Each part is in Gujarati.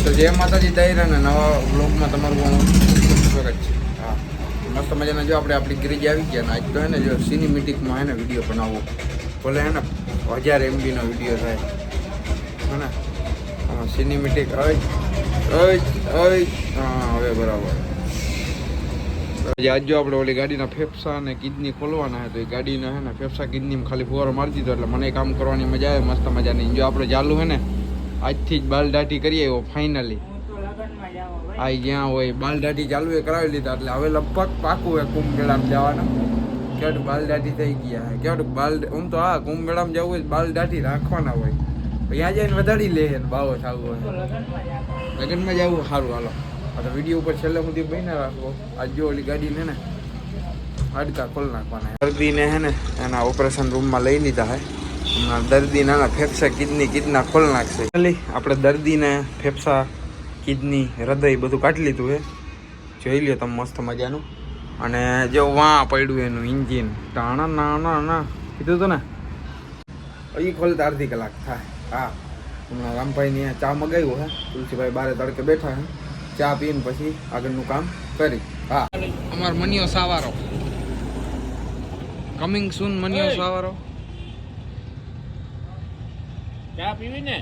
તો જય માતાજી દાયરા ને નવા બ્લોગમાં તમારું સ્વાગત છે. હા, મસ્ત મજાના જો આપણે આપણી ગીરેજ આવી ગયા ને આજ તો હે ને જો સિનેમેટિકમાં હે ને વિડીયો બનાવવો ભલે હે ને 1000 MB નો વિડીયો થાય હે ને સિનેમેટિક હવે બરાબર. આજ જો આપણે ઓલી ગાડીના ફેફસા અને કિડની ખોલવાના હે તો એ ગાડીના હે ને ફેફસા કિડનીમાં ખાલી ફુવારો મારી દીધો એટલે મને કામ કરવાની મજા આવે મસ્ત મજાની. જો આપણે ચાલુ હે ને આજથી જ બાલદાટી કરીએ એવો ફાઇનલી આ જ્યાં હોય બાલદાટી ચાલુ એ કરાવી લીધા એટલે હવે લગભગ પાકું હોય કુંભ મેળામાં જવાના. કેવડું બાલદાટી થઈ ગયા હે કેવડું આમ તો હા કુંભ મેળામાં જવું હોય બાલદાટી રાખવાના હોય ત્યાં જઈને વધારી લે ને બાવો થવું હોય લગ્નમાં જવું સારું. હાલો તો વિડીયો ઉપર છેલ્લે સુધી બહીને રાખવો. આજ જો ઓલી ગાડીને ને હાડકા ખોલ નાખવાના દર્દીને હે ને એના ઓપરેશન રૂમમાં લઈ લીધા હે. હમણાં દર્દીના ફેફસા કિડના ખોલ નાખશે. આપણે દર્દીને ફેફસા કિડની હૃદય બધું કાઢી લીધું છે. જોઈ લ્યો તમે મસ્ત મજાનું. અને જો વાં પડ્યું એનું ઇન્જિન ટાણા નાના ના કીધું હતું ને એ ખોલતા અડધી કલાક થાય. હા હમણાં રામભાઈને ચા મગાવ્યું હે. તુલસીભાઈ બારે તડકે બેઠા હે ચા પીને પછી આગળનું કામ કરી. હા અમારો મનિયો સાવારો કમિંગ સૂન મનિયો સાવારો ચા પીવી ને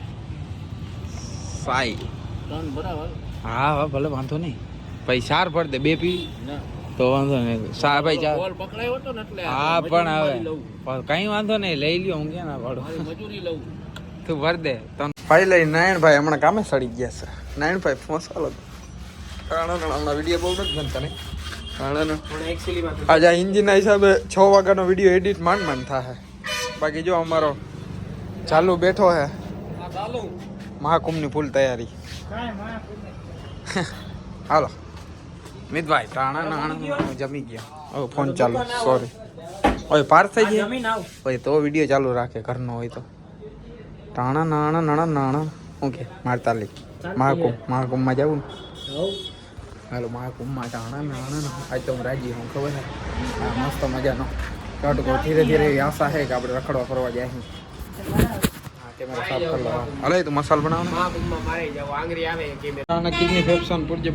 સાઈ બરાબર. હા ભલે વાંધો નહીં ભાઈ સાર ભર દે બે પી તો વાંધો નહીં સા ભાઈ ચા બોલ પકડાયો હતો ને એટલે હા પણ હવે કઈ વાંધો નહીં લઈ લ્યો હું ક્યાં ના પાડું મજૂરી લઉં તું ભર દે તને ભાઈ લઈ નારાયણભાઈ હમણાં કામે સડી ગયા છે. નારાયણભાઈ મસાલો હમણાં વિડીયો બહુ નથી બનતા ને આજે ઇન્જિનના હિસાબે 6 વાગ્યાનો વિડીયો એડિટ માંડ થાય. બાકી જો અમારો ચાલુ બેઠો હે મહાકુંભની ફૂલ તૈયારી. હાલો મિતભાઈ ટાણા નાણા જમી ગયા. હવે ફોન ચાલુ સોરી ઓય પાર થઈ ગયા ઓય તો વિડીયો ચાલુ રાખે ઘરનો હોય તો ટાણા નાણા નાણા નાણા ઓકે મારતાલી મહાકુંભમાં જવું ને. હાલો મહાકુંભમાં ટાણા નાણા આજ તો હું રાજી હું ખબર છે. હા મસ્ત મજાનો કાટકો ધીરે ધીરે એવી આશા છે કે આપણે રખડવા ફરવા જાય. અરે તો મસાલ બનાવવાનો કિડની ફેફસાન પુરજે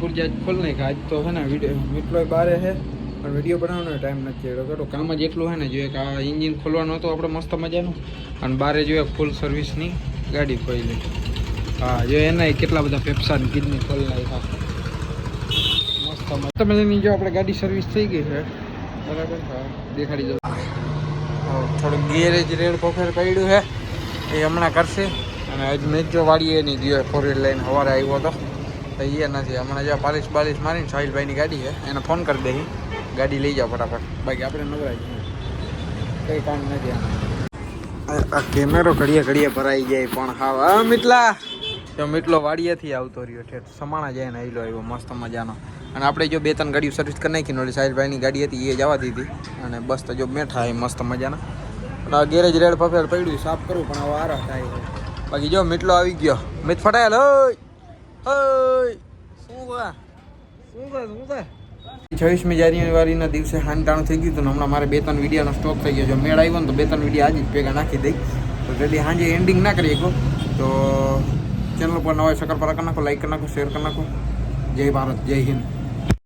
ખોલ નહીં આજ તો હે ને વિડીયો મીટલો બારે છે પણ વિડીયો બનાવવાનો ટાઈમ નથી રહ્યો. કામ જ એટલું હે ને જોઈએ કે આ ઇન્જિન ખોલવાનું હતું આપણે મસ્ત મજાનું અને બારે જોઈએ ફૂલ સર્વિસની ગાડી ખોલી. હા જો એના કેટલા બધા ફેફસાન કિડની ખોલ નાખ્યા મસ્ત મજાની. જો આપણે ગાડી સર્વિસ થઈ ગઈ છે બરાબર. હા દેખાડી દઉં થોડુંક ગેરેજ રેડ પોખર પડ્યું છે એ હમણાં કરશે. અને આજ મેં જો વાડીએ નહીં ગયો 4 લઈને સવારે આવ્યો હતો તો એ નથી. હમણાં જો 40 મારીને સાહિલભાઈની ગાડી છે એને ફોન કરી દઈ ગાડી લઈ જાઓ ફટાફટ. બાકી આપણે નવરાય કંઈ કામ નથી આ કેમેરો ઘડીએ ભરાઈ જાય પણ હા મીટલા જો મીટલો વાડીએથી આવતો રહ્યો ઠેઠ સમાણા જાય ને આયલો આવ્યો મસ્ત મજાનો. અને આપણે જો 2-3 ગાડીઓ સર્વિસ કરી નાખી ઓલી સાહિલભાઈની ગાડી હતી એ જવા દીધી અને બસ તો જો બેઠા એ મસ્ત મજાના. અને ગેરેજ રેડ પફેર પડ્યું સાફ કરું પણ હવે આરા થાય. બાકી જો મીટલો આવી ગયો મિત ફટાયેલ શું 26મી જાન્યુઆરીના દિવસે હાંટાણું થઈ ગયું હતું ને હમણાં મારે 2-3 વિડીયોનો સ્ટોક થઈ ગયો. જો મેળ આવ્યો ને તો 2-3 વિડીયો આજે જ ભેગા નાખી દઈ તો જલ્દી સાંજે એન્ડિંગ ના કરી શકો તો ચેનલ પર નવા સકર પર કરી નાખો, લાઈક કરી નાખો, શેર કરી નાખો. જય ભારત જય હિન્દ.